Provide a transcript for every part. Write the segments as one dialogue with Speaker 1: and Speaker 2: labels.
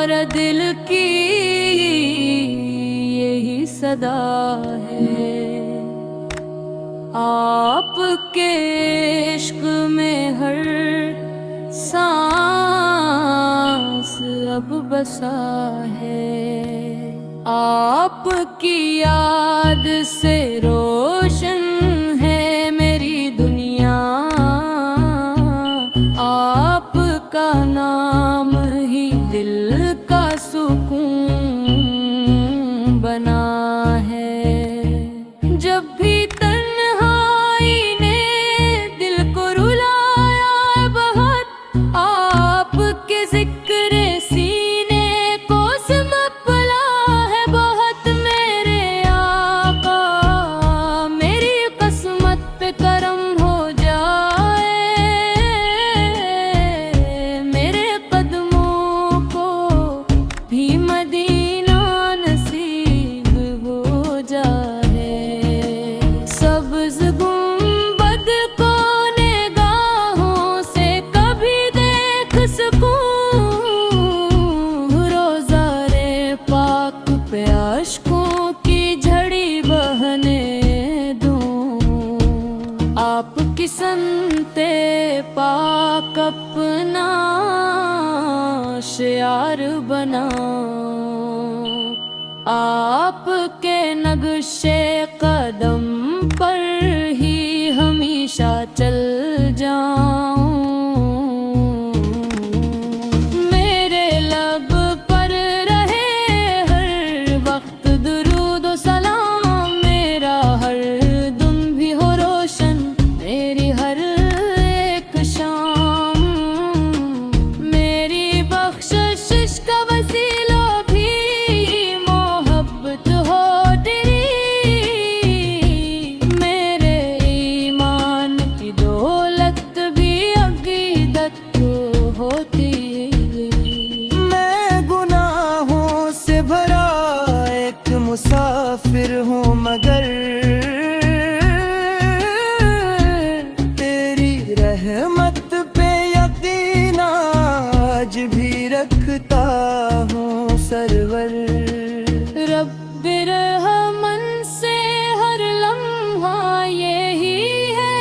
Speaker 1: और दिल की यही सदा है। आपके इश्क में हर सांस अब बसा है। आपकी याद से रोशन है मेरी दुनिया। आपका नाम ही दिल का सुकून बना है। जब भी तन्हाई ने दिल को रुलाया बहुत, आपके जिक्र सीने को सिमपला है बहुत। मेरे आका मेरी किस्मत पे करम हो जाए, मेरे कदमों को भी मदीना नसीब हो जाए। सब्ज़ गुंबद को निगाहों से कभी देख सकूं, रोज़ारे पाक पे अश्कों की झड़ी बहने दूं। आपकी संते पाक अपना शियार बनाऊं। आपके नक्शे कदम पर ही हमेशा चल जाऊं। मेरे लब पर रहे हर वक्त दुरूद व सलाम। मेरा हर दम भी हो रोशन मेरी हर एक शाम। मेरी बख्शिश का वसीला भी मोहब्बत हो तेरी। मेरे ईमान की दौलत भी अकीदत होती।
Speaker 2: मैं गुनाहों से भरा एक मुसाफिर हूँ, मगर तेरी रहमत पे यकीन आज भी रखता हूँ सरवर।
Speaker 1: रब्बे रहमन से हर लम्हा यही है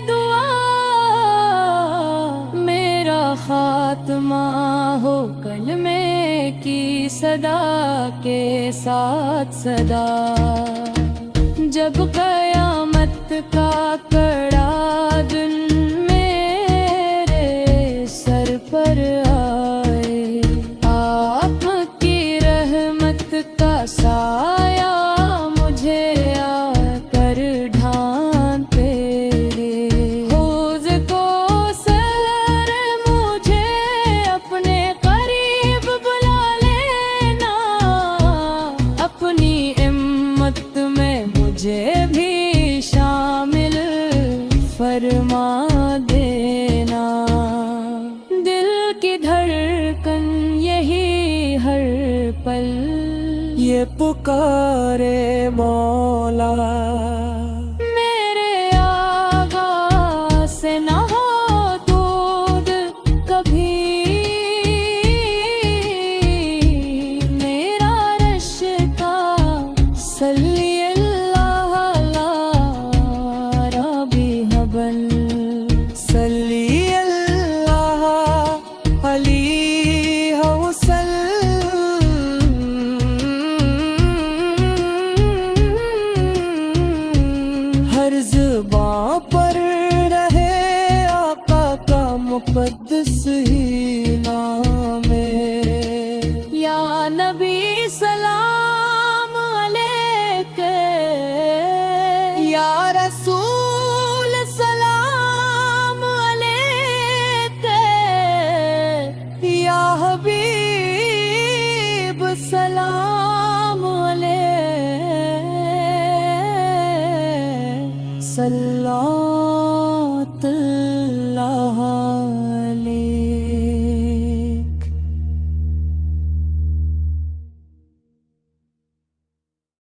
Speaker 1: दुआ। मेरा खात्मा हो कलमे की सदा के साथ सदा। जब कयामत का कड़ा दिन मेरे सर पर आए, आपकी रहमत का साया मुझे आकर ढांपे। हौज़ को सर मुझे अपने करीब बुला लेना। अपनी हिम्मत में मुझे भी शामिल फरमा देना। दिल की धड़कन यही हर पल
Speaker 2: ये पुकारे मौला।
Speaker 1: मेरे आगा से न हो दूर कभी। मेरा रिश्ता सल्ली अल्लाह अला रबी हबल।
Speaker 2: सल्ली अल्लाह अलैहि वसल्लम। हर ज़ुबां पर रहे आका का मुक़द्दस ही नाम है।
Speaker 1: या नबी सलाम अलैके,
Speaker 2: या रसूल
Speaker 1: सलाम अलैके,
Speaker 2: या हबीब
Speaker 1: सलाम अलैके।
Speaker 2: सल्लल्लाहु